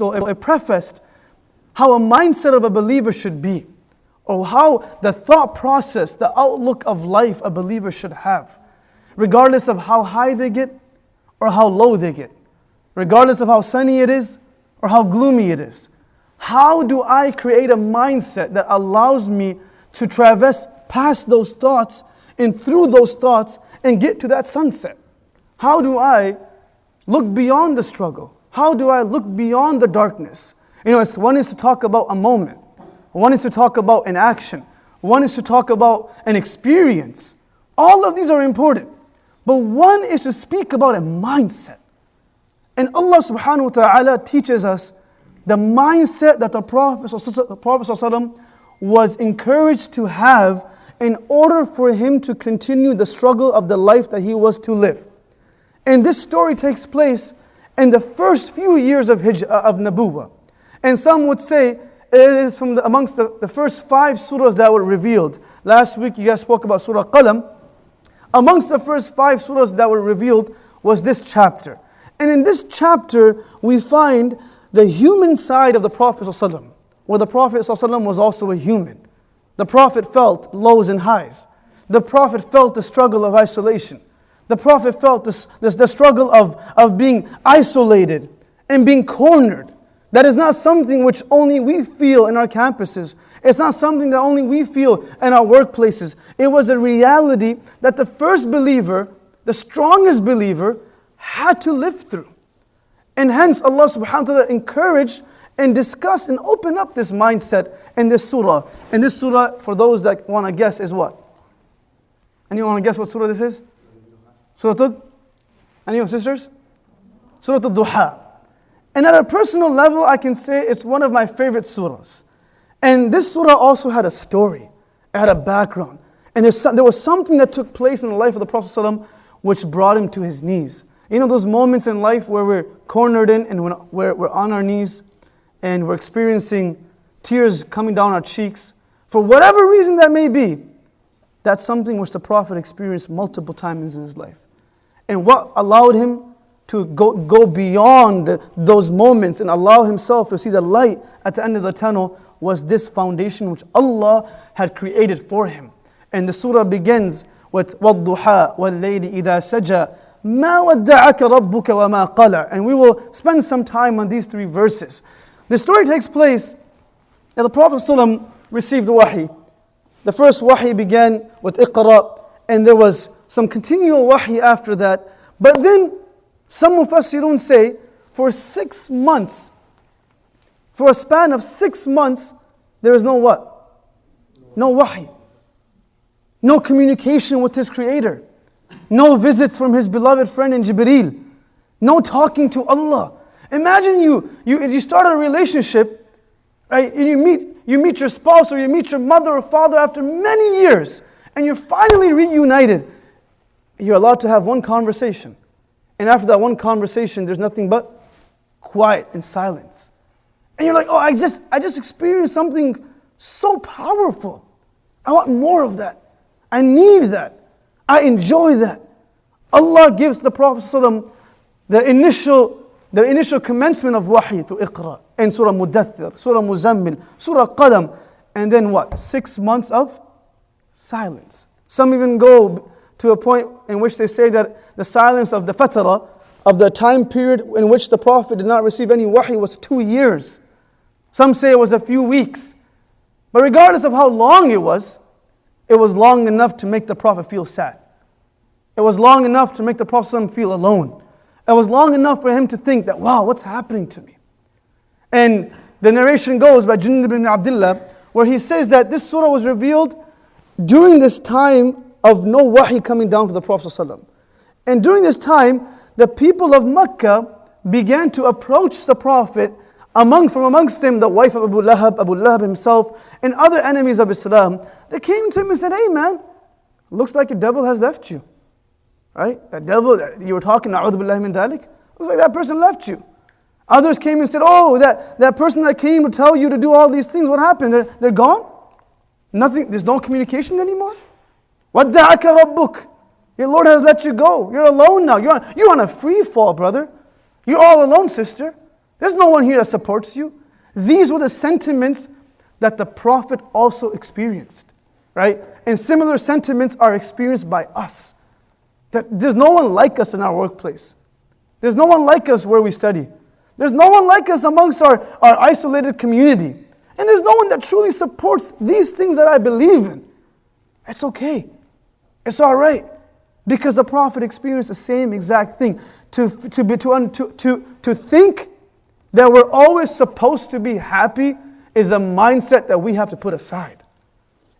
epistle, it prefaced how a mindset of a believer should be, or how the thought process, the outlook of life a believer should have, regardless of how high they get or how low they get, regardless of how sunny it is or how gloomy it is. How do I create a mindset that allows me to traverse past those thoughts and through those thoughts and get to that sunset? How do I look beyond the struggle? How do I look beyond the darkness? One is to talk about a moment. One is to talk about an action. One is to talk about an experience. All of these are important. But one is to speak about a mindset. And Allah subhanahu wa ta'ala teaches us the mindset that the Prophet ﷺ was encouraged to have in order for him to continue the struggle of the life that he was to live. And this story takes place in the first few years of Nabuwah. And some would say it is from amongst the first 5 surahs that were revealed. Last week you guys spoke about Surah Qalam. Amongst the first 5 surahs that were revealed was this chapter. And in this chapter we find the human side of the Prophet ﷺ, where the Prophet ﷺ was also a human. The Prophet felt lows and highs. The Prophet felt the struggle of isolation. The Prophet felt the struggle of being isolated and being cornered. That is not something which only we feel in our campuses. It's not something that only we feel in our workplaces. It was a reality that the first believer, the strongest believer, had to live through. And hence Allah subhanahu wa ta'ala encouraged and discussed and opened up this mindset in this surah. And this surah, for those that want to guess, is what? Anyone want to guess what surah this is? Surah Anyone, sisters? Surah Al-Duha. And at a personal level, I can say it's one of my favorite surahs. And this surah also had a story. It had a background. And there was something that took place in the life of the Prophet ﷺ which brought him to his knees. You know those moments in life where we're cornered in and we're on our knees and we're experiencing tears coming down our cheeks. For whatever reason that may be, that's something which the Prophet experienced multiple times in his life. And what allowed him to go beyond those moments and allow himself to see the light at the end of the tunnel was this foundation which Allah had created for him. And the surah begins with وَالضُّحَى وَاللَّيْلِ إِذَا سَجَى مَا وَدَّعَكَ رَبُّكَ وَمَا قَلَى. And we will spend some time on these 3 verses. The story takes place that the Prophet ﷺ received wahi. The first wahi began with Iqra, and there was some continual wahi after that. But then some Mufassirun say for 6 months, for a span of 6 months, there is no what? No wahi. No communication with his Creator. No visits from his beloved friend in Jibreel. No talking to Allah. Imagine you start a relationship, right? And you meet your spouse or you meet your mother or father after many years, and you're finally reunited. You're allowed to have one conversation. And after that one conversation, there's nothing but quiet and silence. And you're like, oh, I just experienced something so powerful. I want more of that. I need that. I enjoy that. Allah gives the Prophet ﷺ the initial commencement of wahi to Iqra in Surah Mudaththir, Surah Muzammil, Surah Qalam, and then what? 6 months of silence. Some even go to a point in which they say that the silence of the fatara, of the time period in which the Prophet did not receive any wahi, was 2 years. Some say it was a few weeks. But regardless of how long it was long enough to make the Prophet feel sad. It was long enough to make the Prophet feel alone. It was long enough for him to think that, wow, what's happening to me? And the narration goes by Jundub ibn Abdullah, where he says that this surah was revealed during this time of no wahi coming down to the Prophet ﷺ. And during this time, the people of Mecca began to approach the Prophet, from amongst them the wife of Abu Lahab himself, and other enemies of Islam. They came to him and said, hey man, looks like your devil has left you. Right? That devil that you were talking, na'udhu billahi min dhalik, looks like that person left you. Others came and said, oh, that person that came to tell you to do all these things, what happened? They're gone? Nothing, there's no communication anymore? وَدَّعَكَ رَبُّكَ. Your Lord has let you go. You're alone now. You're on a free fall, brother. You're all alone, sister. There's no one here that supports you. These were the sentiments that the Prophet also experienced, right? And similar sentiments are experienced by us. That there's no one like us in our workplace. There's no one like us where we study. There's no one like us amongst our isolated community. And there's no one that truly supports these things that I believe in. It's okay. It's all right. Because the Prophet experienced the same exact thing. To think that we're always supposed to be happy is a mindset that we have to put aside.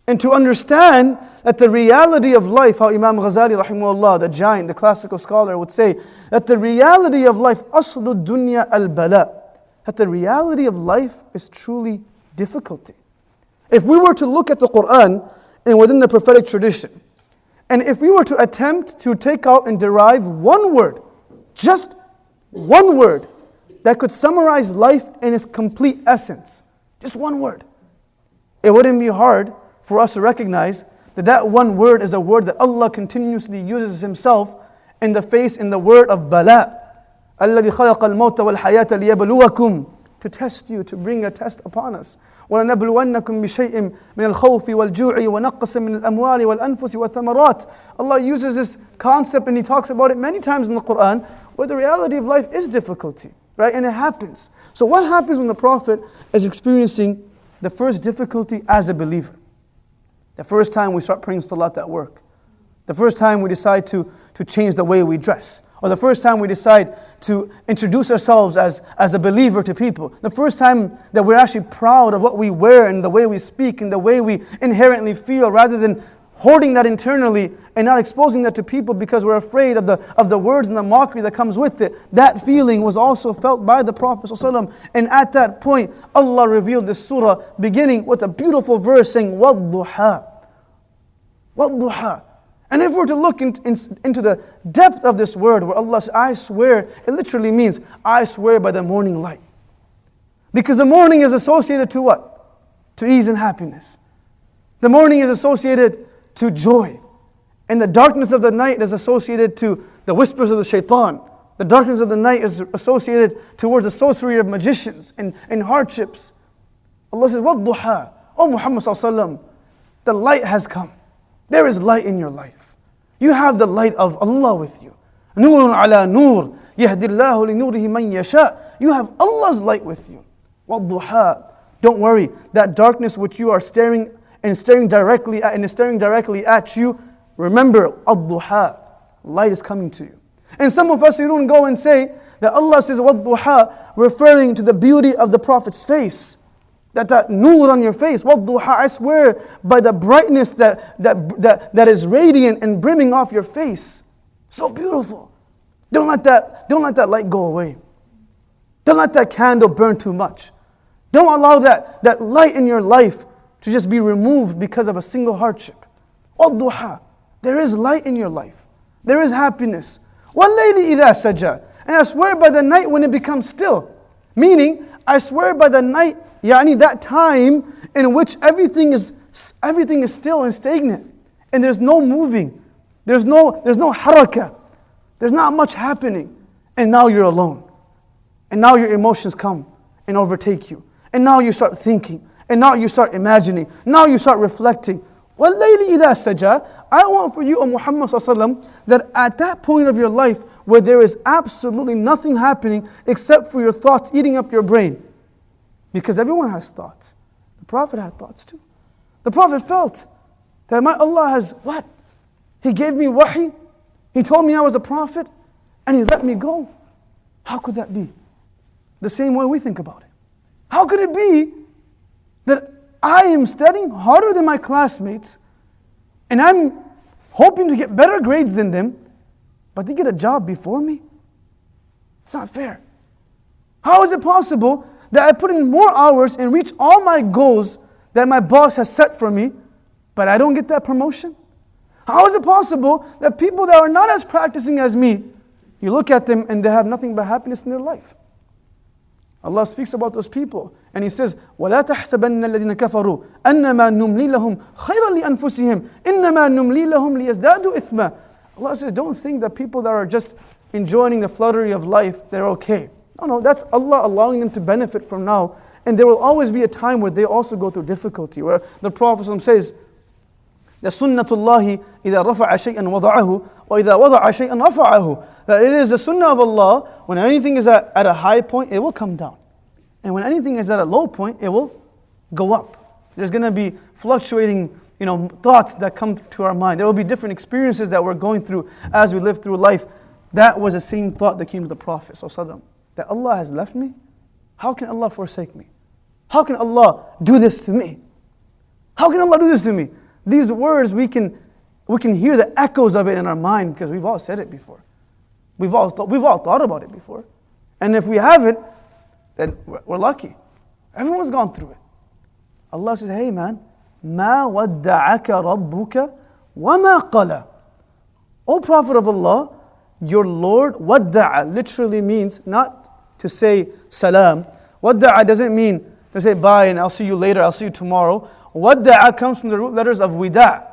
And to understand that the reality of life, how Imam Ghazali rahimahullah, the giant, the classical scholar would say, that the reality of life, aslu dunya al-bala, that the reality of life is truly difficulty. If we were to look at the Quran and within the prophetic tradition, and if we were to attempt to take out and derive one word, just one word, that could summarize life in its complete essence, just one word, it wouldn't be hard for us to recognize that that one word is a word that Allah continuously uses Himself in the word of bala. الَّذِي خَلَقَ الْمَوْتَ وَالْحَيَاةَ لِيَبْلُوَكُمْ, to test you, to bring a test upon us. وَلَنَبْلُوَنَّكُمْ بِشَيْءٍ مِنَ الْخَوْفِ وَالْجُوعِ وَنَقَّصٍ مِنَ الْأَمْوَالِ وَالْأَنفُسِ وَالثَّمَرَاتِ. Allah uses this concept and He talks about it many times in the Quran, where the reality of life is difficulty, right? And it happens. So what happens when the Prophet is experiencing the first difficulty as a believer? The first time we start praying salat at work. The first time we decide to change the way we dress. Or the first time we decide to introduce ourselves as a believer to people. The first time that we're actually proud of what we wear and the way we speak and the way we inherently feel, rather than hoarding that internally and not exposing that to people because we're afraid of the words and the mockery that comes with it. That feeling was also felt by the Prophet ﷺ. And at that point, Allah revealed this surah beginning with a beautiful verse saying, وَالضُّحَى. وَالضُّحَى. And if we're to look into the depth of this word, where Allah says, I swear, it literally means, I swear by the morning light. Because the morning is associated to what? To ease and happiness. The morning is associated to joy. And the darkness of the night is associated to the whispers of the shaitan. The darkness of the night is associated towards the sorcery of magicians and hardships. Allah says, وَالضُّحَى. Oh Muhammad sallallahu alaihi wasallam, the light has come. There is light in your life. You have the light of Allah with you. نُورٌ عَلَى نُور يَهْدِ اللَّهُ لِنُورِهِ مَنْ يَشَاءُ. You have Allah's light with you. وَالضُّحَى. Don't worry, that darkness which you are staring directly at you, remember, الضُّحَى, light is coming to you. And some of us, you don't go and say that Allah says وَالضُّحَى, referring to the beauty of the Prophet's face. That nur on your face, وَالضُّحَى, I swear by the brightness that is radiant and brimming off your face. So beautiful. Don't let that light go away. Don't let that candle burn too much. Don't allow that light in your life to just be removed because of a single hardship. وَالضُّحَى, there is light in your life. There is happiness. وَاللَّيْلِ إِذَا سَجَى, and I swear by the night when it becomes still. Meaning, I swear by the night, that time in which everything is still and stagnant, and there's no moving, there's no harakah, there's not much happening, and now you're alone, and now your emotions come and overtake you, and now you start thinking, and now you start imagining, now you start reflecting. وَاللَّيْلِ إِذَا سَجَى, I want for you, O Muhammad sallallahu alaihi wasallam, that at that point of your life where there is absolutely nothing happening except for your thoughts eating up your brain. Because everyone has thoughts. The Prophet had thoughts too. The Prophet felt that my Allah has what? He gave me wahi. He told me I was a prophet. And He let me go. How could that be? The same way we think about it. How could it be that I am studying harder than my classmates and I'm hoping to get better grades than them, but they get a job before me? It's not fair. How is it possible that I put in more hours and reach all my goals that my boss has set for me, but I don't get that promotion? How is it possible that people that are not as practicing as me, you look at them and they have nothing but happiness in their life? Allah speaks about those people and He says, وَلَا تَحْسَبَنَّ الَّذِينَ كَفَرُوا أَنَّمَا نُمْلِي لَهُمْ خَيْرًا لِأَنفُسِهِمْ إِنَّمَا نُمْلِي لَهُمْ لِيَزْدَادُوا إِثْمًا. Allah says, don't think that people that are just enjoying the fluttery of life, they're okay. No, that's Allah allowing them to benefit from now. And there will always be a time where they also go through difficulty, where the Prophet says, the sunnatullahi إِذَا رَفَعَ شَيْئًا وَضَعَهُ وَإِذَا وَضَعَ شَيْئًا رَفَعَهُ. That it is the sunnah of Allah, when anything is at a high point, it will come down. And when anything is at a low point, it will go up. There's going to be fluctuating thoughts that come to our mind. There will be different experiences that we're going through as we live through life. That was the same thought that came to the Prophet ﷺ, that Allah has left me? How can Allah forsake me? How can Allah do this to me? How can Allah do this to me? These words, we can hear the echoes of it in our mind because we've all said it before. We've all thought about it before. And if we haven't, then we're lucky. Everyone's gone through it. Allah says, hey man, مَا وَدَّعَكَ رَبُّكَ وَمَا قَلَى. O Prophet of Allah, your Lord, وَدَّعَ literally means not to say salam. وَدَّعَ doesn't mean to say bye and I'll see you later, I'll see you tomorrow. وَدَّعَ comes from the root letters of wida'.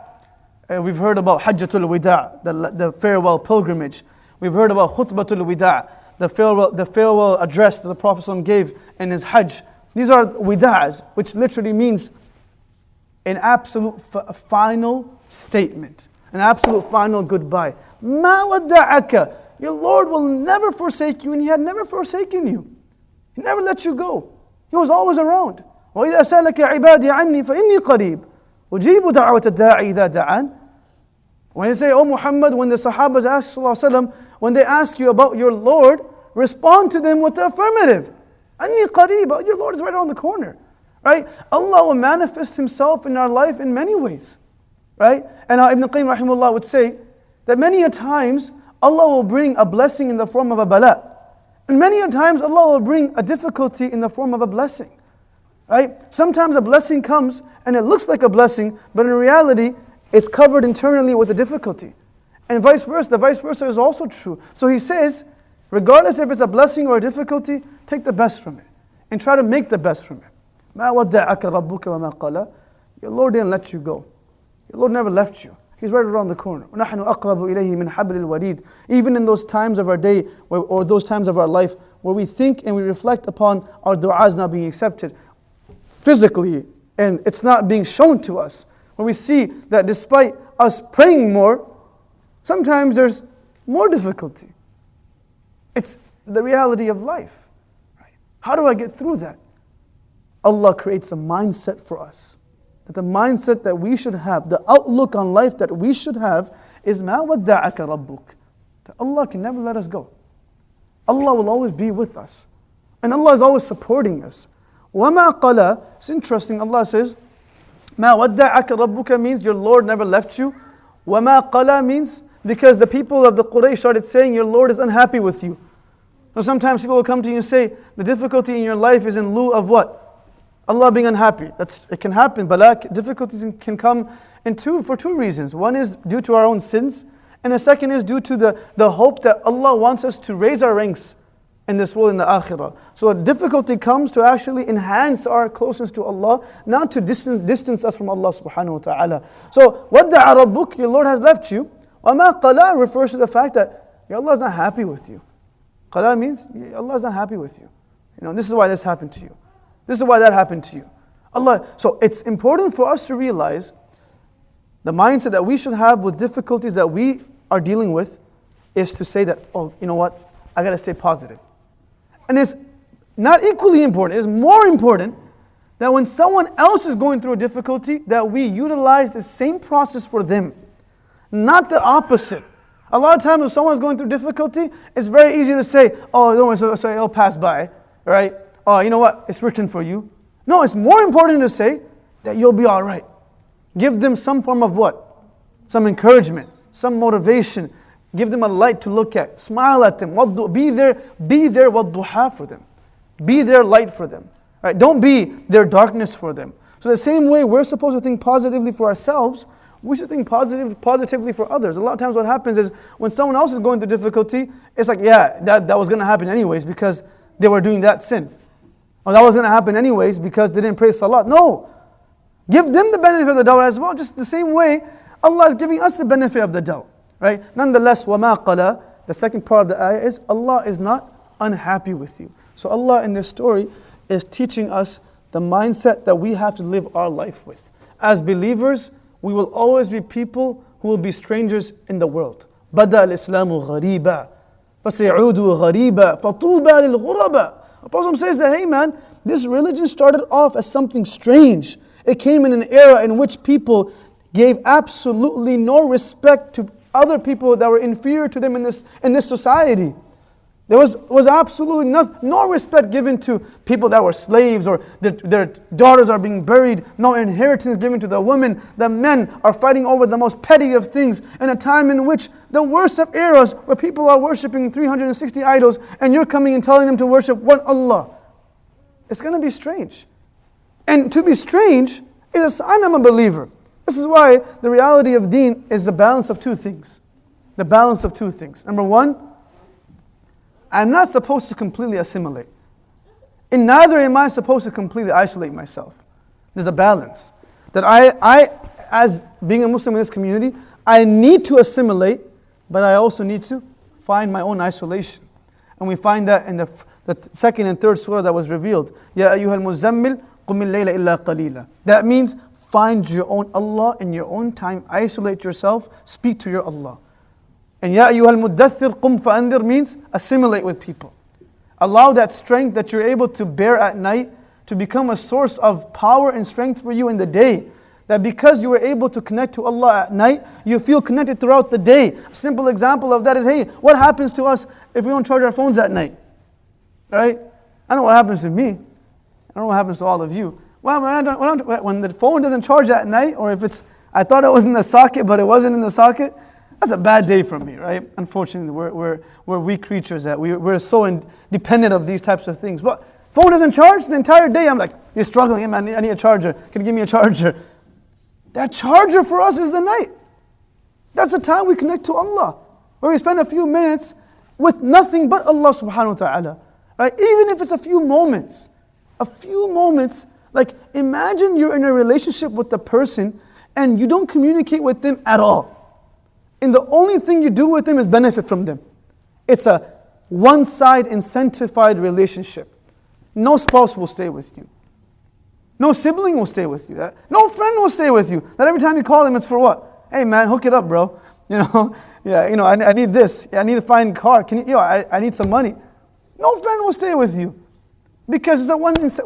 We've heard about Hajjatul Wida', the farewell pilgrimage. We've heard about Khutbatul Wida', the farewell address that the Prophet gave in his Hajj. These are wida'as, which literally means an absolute final statement, an absolute final goodbye. مَا وَدَّعَكَ. Your Lord will never forsake you, and He had never forsaken you. He never let you go. He was always around. وَإِذَا سَأَلَكَ عِبَادِي عَنِّي فَإِنِّي قَرِيبٌ أُجِيبُ دَعْوَةَ الدَّاعِ إِذَا دَعَانِ. When they say, oh Muhammad, when the Sahabas ask Sallallahu, when they ask you about your Lord, respond to them with the affirmative. أَنِّي قَرِيبٌ. Your Lord is right around the corner. Right? Allah will manifest Himself in our life in many ways. Right? And Ibn Qayyim rahimahullah would say that many a times Allah will bring a blessing in the form of a bala. And many a times Allah will bring a difficulty in the form of a blessing. Right? Sometimes a blessing comes and it looks like a blessing, but in reality it's covered internally with a difficulty. And vice versa. The vice versa is also true. So he says, regardless if it's a blessing or a difficulty, take the best from it and try to make the best from it. مَا وَدَّعَكَ رَبُّكَ وَمَا قَلَى. Your Lord didn't let you go. Your Lord never left you. He's right around the corner. وَنَحْنُ أَقْرَبُ إِلَيْهِ مِنْ حَبْلِ الْوَرِيدِ. Even in those times of our day or those times of our life where we think and we reflect upon our du'as not being accepted physically and it's not being shown to us, when we see that despite us praying more, sometimes there's more difficulty. It's the reality of life. Right? How do I get through that? Allah creates a mindset for us. That the mindset that we should have, the outlook on life that we should have is مَا وَدَّعَكَ رَبُّكَ. That Allah can never let us go. Allah will always be with us. And Allah is always supporting us. وَمَا قَلَى. It's interesting, Allah says, مَا وَدَّعَكَ رَبُّكَ means your Lord never left you. وَمَا قَلَى means because the people of the Quraysh started saying your Lord is unhappy with you. So sometimes people will come to you and say the difficulty in your life is in lieu of what? Allah being unhappy. It can happen. Difficulties can come for two reasons. One is due to our own sins, and the second is due to the hope that Allah wants us to raise our ranks in this world, in the akhirah. So a difficulty comes to actually enhance our closeness to Allah, not to distance us from Allah subhanahu wa ta'ala. So, وَدَّعَ رَبُّكَ, your Lord has left you. وَمَا قَلَى refers to the fact that your Allah is not happy with you. Qala means Allah is not happy with you. This is why this happened to you. This is why that happened to you. So it's important for us to realize the mindset that we should have with difficulties that we are dealing with is to say that, oh, you know what? I got to stay positive. And it's not equally important. It's more important that when someone else is going through a difficulty, that we utilize the same process for them, not the opposite. A lot of times when someone's going through difficulty, it's very easy to say, oh, don't worry, so it'll pass by, right? Oh, you know what? It's written for you. No, it's more important to say that you'll be all right. Give them some form of what? Some encouragement, some motivation. Give them a light to look at. Smile at them. Be there wadduha for them. Be their light for them. Right? Don't be their darkness for them. So the same way we're supposed to think positively for ourselves, we should think positively for others. A lot of times what happens is when someone else is going through difficulty, it's like, yeah, that was going to happen anyways because they were doing that sin. Or that was going to happen anyways because they didn't pray salat. No. Give them the benefit of the doubt as well. Just the same way Allah is giving us the benefit of the doubt. Right? Nonetheless, وَمَا قَلَى, the second part of the ayah is Allah is not unhappy with you. So Allah in this story is teaching us the mindset that we have to live our life with. As believers, we will always be people who will be strangers in the world. بَدَأَ الْإِسْلَامُ غَرِيبًا فَسَيَعُودُ غَرِيبًا فَطُوبَى لِلْغُرَبَى. The Prophet says that, hey man, this religion started off as something strange. It came in an era in which people gave absolutely no respect to other people that were inferior to them in this society. There was absolutely no respect given to people that were slaves, or their daughters are being buried, no inheritance given to the women. The men are fighting over the most petty of things in a time in which the worst of eras, where people are worshipping 360 idols, and you're coming and telling them to worship one Allah. It's going to be strange. And to be strange is a sign I'm a believer. This is why the reality of deen is the balance of two things. The balance of two things. Number one, I'm not supposed to completely assimilate. And neither am I supposed to completely isolate myself. There's a balance. That I, as being a Muslim in this community, I need to assimilate, but I also need to find my own isolation. And we find that in the second and third surah that was revealed. Ya ayyuhal muzammil qumil layla illa qalila. That means find your own Allah in your own time, isolate yourself, speak to your Allah. And Ya ayyuhal muddathir qum fa'andir means assimilate with people. Allow that strength that you're able to bear at night to become a source of power and strength for you in the day. That because you were able to connect to Allah at night, you feel connected throughout the day. A simple example of that is, hey, what happens to us if we don't charge our phones at night? Right? I know what happens to me. I don't know what happens to all of you. Well, when the phone doesn't charge at night, or if I thought it was in the socket, but it wasn't in the socket, that's a bad day for me, right? Unfortunately, we're weak creatures that we're so dependent of these types of things. But phone doesn't charge the entire day. I'm like, you're struggling. Hey man, I need a charger. Can you give me a charger? That charger for us is the night. That's the time we connect to Allah, where we spend a few minutes with nothing but Allah subhanahu wa ta'ala. Right? Even if it's a few moments. Like imagine you're in a relationship with the person and you don't communicate with them at all. And the only thing you do with them is benefit from them. It's a one-side incentivized relationship. No spouse will stay with you. No sibling will stay with you. No friend will stay with you. That every time you call them, it's for what? Hey man, hook it up, bro. I need this. I need to find a car. I need some money. No friend will stay with you. Because it's a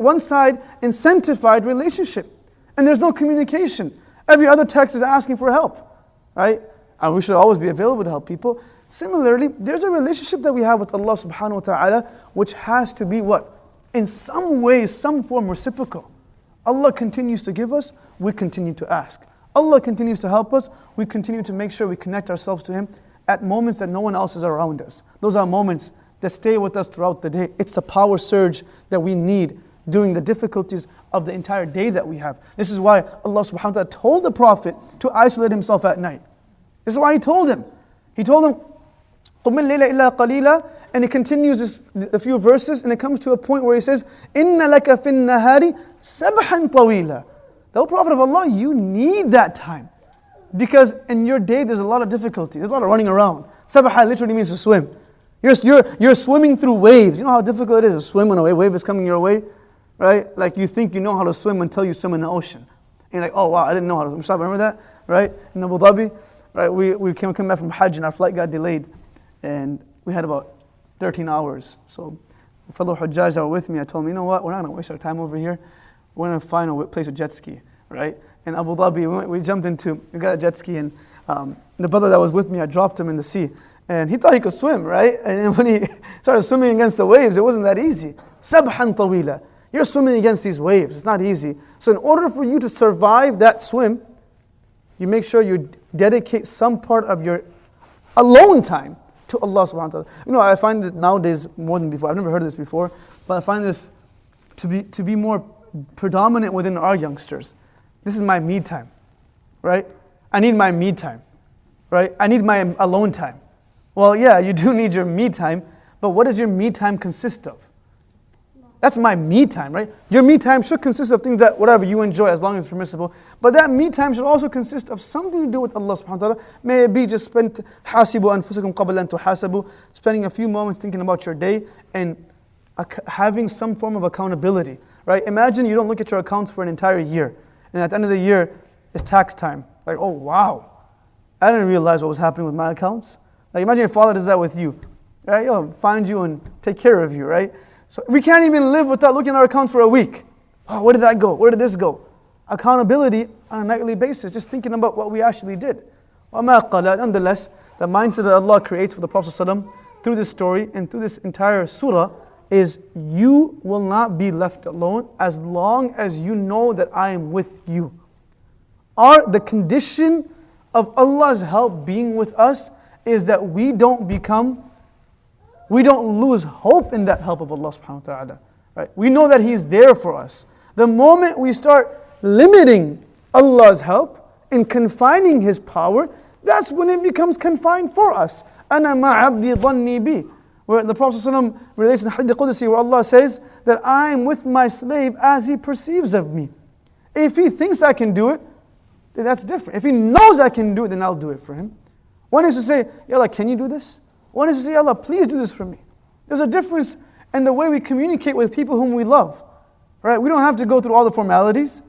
one-side incentivized relationship. And there's no communication. Every other text is asking for help. Right? And we should always be available to help people. Similarly, there's a relationship that we have with Allah subhanahu wa ta'ala which has to be what? In some way, some form reciprocal. Allah continues to give us, we continue to ask. Allah continues to help us, we continue to make sure we connect ourselves to Him at moments that no one else is around us. Those are moments that stay with us throughout the day. It's a power surge that we need during the difficulties of the entire day that we have. This is why Allah subhanahu wa ta'ala told the Prophet to isolate himself at night. This is why He told him. He told him, قُمِ اللَّيْلَ إِلَّا قَلِيلًا. And He continues a few verses and it comes to a point where He says, إِنَّ لَكَ فِي النَّهَارِ سَبْحًا طَوِيلًا. The Prophet of Allah, you need that time. Because in your day there's a lot of difficulty. There's a lot of running around. Sabha literally means to swim. You're swimming through waves. You know how difficult it is to swim when a wave is coming your way? Right? Like you think you know how to swim until you swim in the ocean. And you're like, oh wow, I didn't know how to swim. Remember that? Right? In Abu Dhabi, right? We came back from Hajj and our flight got delayed. And we had about 13 hours. So the fellow Hujjaj that were with me, I told them, you know what? We're not going to waste our time over here. We're going to find a place to jet ski. Right? In Abu Dhabi, we got a jet ski and the brother that was with me, I dropped him in the sea. And he thought he could swim, right? And when he started swimming against the waves, it wasn't that easy. Sabhan tawila. You're swimming against these waves. It's not easy. So in order for you to survive that swim, you make sure you dedicate some part of your alone time to Allah subhanahu wa ta'ala. You know, I find that nowadays more than before. I've never heard of this before, but I find this to be more predominant within our youngsters. This is my me time, right? I need my me time, right? I need my alone time. Well, yeah, you do need your me time, but what does your me time consist of? That's my me time, right? Your me time should consist of things that whatever you enjoy as long as it's permissible. But that me time should also consist of something to do with Allah subhanahu wa ta'ala. May it be just spend حَاسِبُوا أَنفُسَكُمْ قَبْلَ أَن تُحَاسَبُوا, spending a few moments thinking about your day and having some form of accountability, right? Imagine you don't look at your accounts for an entire year. And at the end of the year, it's tax time. Like, oh wow, I didn't realize what was happening with my accounts. Like imagine your father does that with you. Right? He'll find you and take care of you, right? So we can't even live without looking at our accounts for a week. Oh, where did that go? Where did this go? Accountability on a nightly basis, just thinking about what we actually did. Nonetheless, the mindset that Allah creates for the Prophet ﷺ through this story and through this entire surah is you will not be left alone as long as you know that I am with you. The condition of Allah's help being with us is that we don't lose hope in that help of Allah subhanahu wa ta'ala. Right? We know that He's there for us. The moment we start limiting Allah's help and confining His power, that's when it becomes confined for us. أَنَا مَا عَبْدِي ظَنِّي بِي, where the Prophet ﷺ relates in Hadith Qudsi where Allah says that I am with my slave as he perceives of me. If he thinks I can do it, then that's different. If he knows I can do it, then I'll do it for him. One is to say, Ya Allah, can you do this? One is to say, Ya Allah, please do this for me. There's a difference in the way we communicate with people whom we love. Right? We don't have to go through all the formalities.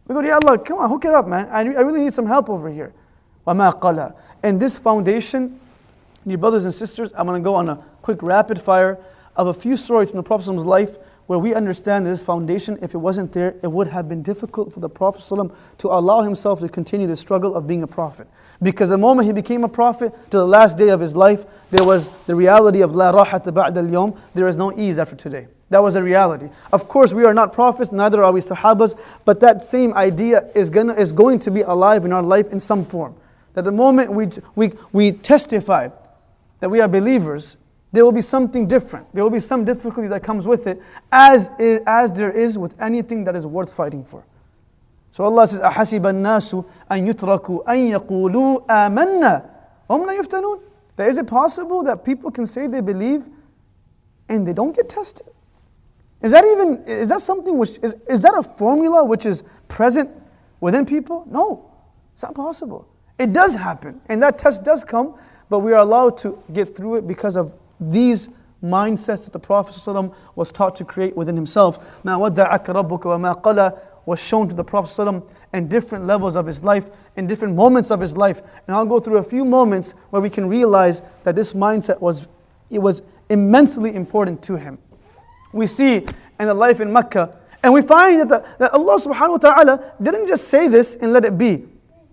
We go to Ya Allah, come on, hook it up, man. I really need some help over here. وَمَا قَلَى. And this foundation, dear brothers and sisters, I'm going to go on a quick rapid fire of a few stories from the Prophet's life where we understand this foundation, if it wasn't there, it would have been difficult for the Prophet ﷺ to allow himself to continue the struggle of being a prophet. Because the moment he became a prophet, to the last day of his life, there was the reality of La rahata ba'da al-yawm, there is no ease after today. That was a reality. Of course, we are not prophets, neither are we sahabas, but that same idea is going to be alive in our life in some form. That the moment we testify that we are believers, there will be something different. There will be some difficulty that comes with it, as there is with anything that is worth fighting for. So Allah says, أَحَسِبَ النَّاسُ أَن يُتْرَكُوا أَن يَقُولُوا آمَنَّا وَهُمْ لَا يُفْتَنُونَ. That is it possible that people can say they believe and they don't get tested? Is that something which is that a formula which is present within people? No, it's not possible. It does happen, and that test does come, but we are allowed to get through it because of these mindsets that the Prophet ﷺ was taught to create within himself. مَا وَدَّعَكَ رَبُّكَ وَمَا قَلَى was shown to the Prophet ﷺ in different levels of his life, in different moments of his life. And I'll go through a few moments where we can realize that this mindset was immensely important to him. We see in the life in Mecca, and we find that Allah subhanahu wa ta'ala didn't just say this and let it be.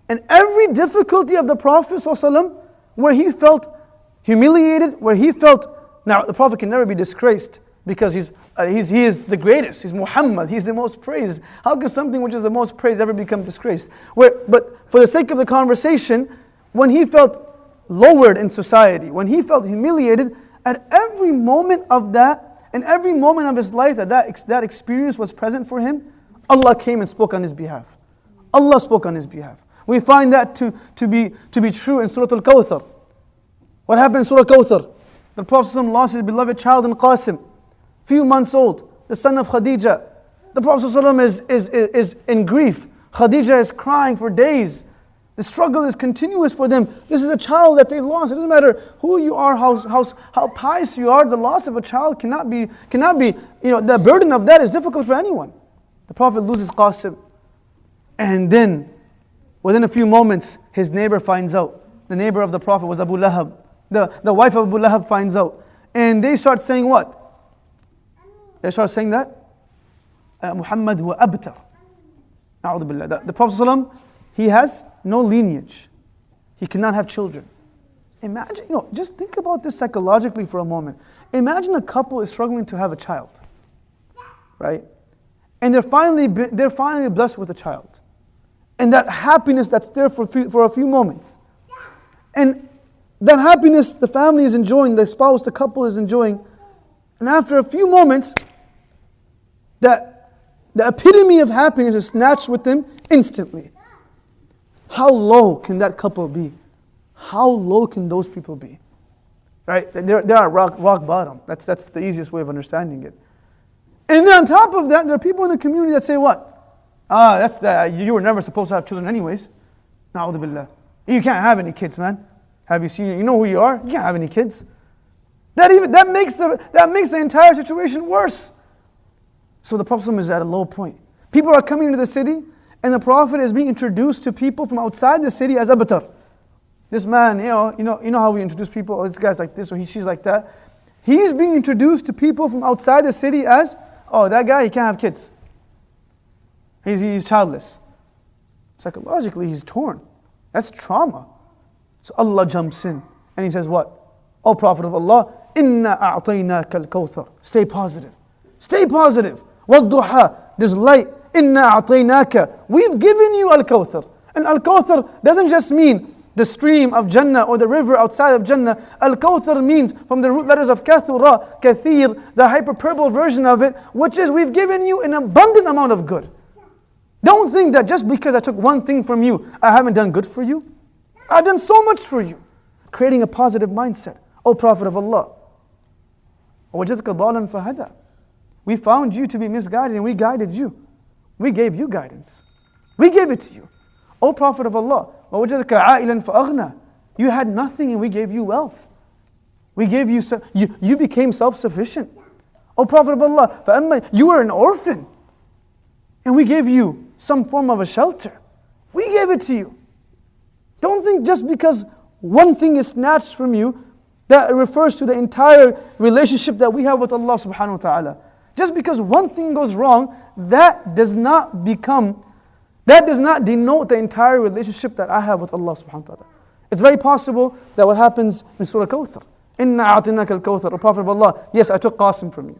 And every difficulty of the Prophet ﷺ, where he felt humiliated, where he felt, now the Prophet can never be disgraced because he is the greatest, he's Muhammad, he's the most praised. How can something which is the most praised ever become disgraced? But for the sake of the conversation, when he felt lowered in society, when he felt humiliated, at every moment of that, in every moment of his life that experience was present for him, Allah came and spoke on his behalf. Allah spoke on his behalf. We find that to be true in Surah Al-Kawthar. What happened in Surah Al-Kawthar? The Prophet ﷺ lost his beloved child in Qasim, few months old, the son of Khadija. The Prophet ﷺ is in grief. Khadija is crying for days. The struggle is continuous for them. This is a child that they lost. It doesn't matter who you are, how pious you are, the loss of a child cannot be, the burden of that is difficult for anyone. The Prophet loses Qasim. And then, within a few moments, his neighbor finds out. The neighbor of the Prophet was Abu Lahab. The wife of Abu Lahab finds out. And they start saying what? They start saying that Muhammad huwa abtar. Na'udhu billah. The Prophet ﷺ, he has no lineage. He cannot have children. Imagine, just think about this psychologically for a moment. Imagine a couple is struggling to have a child, right? And they're finally blessed with a child. And that happiness that's there for a few moments. And that happiness the family is enjoying, the spouse, the couple is enjoying. And after a few moments, the epitome of happiness is snatched with them instantly. How low can that couple be? How low can those people be? Right? They're at rock bottom. That's the easiest way of understanding it. And then on top of that, there are people in the community that say what? You were never supposed to have children anyways. Na'udhu billah. You can't have any kids, man. Have you seen, you know who you are? You can't have any kids. That makes the entire situation worse. So the Prophet is at a low point. People are coming into the city, and the Prophet is being introduced to people from outside the city as abtar. This man, you know how we introduce people, oh, this guy's like this, or she's like that. He's being introduced to people from outside the city as, oh, that guy, he can't have kids. He's childless. Psychologically, he's torn. That's trauma. So Allah jumps in, and He says what? O Prophet of Allah, Inna a'tainaka al-kawthar. Stay positive. Stay positive. Wad-duha. There's light. Inna a'tainaka. We've given you al-kawthar. And al-kawthar doesn't just mean the stream of Jannah or the river outside of Jannah. Al-kawthar means from the root letters of kathura, kathir, the hyperbole version of it, which is we've given you an abundant amount of good. Don't think that just because I took one thing from you, I haven't done good for you. I've done so much for you. Creating a positive mindset. O Prophet of Allah. وَوَجَدْكَ ضَالًا فَهَدَى. We found you to be misguided and we guided you. We gave you guidance. We gave it to you. O Prophet of Allah. وَوَجَدْكَ عَائِلًا فَأَغْنَى. You had nothing and we gave you wealth. We gave you, you became self-sufficient. O Prophet of Allah. فَأَمَّا. You were an orphan. And we gave you some form of a shelter. We gave it to you. Don't think just because one thing is snatched from you, that refers to the entire relationship that we have with Allah subhanahu wa ta'ala. Just because one thing goes wrong, that does not denote the entire relationship that I have with Allah subhanahu wa ta'ala. It's very possible that what happens in Surah Kawthar, Inna a'atinaka al-Kawthar, O Prophet of Allah, yes, I took Qasim from you.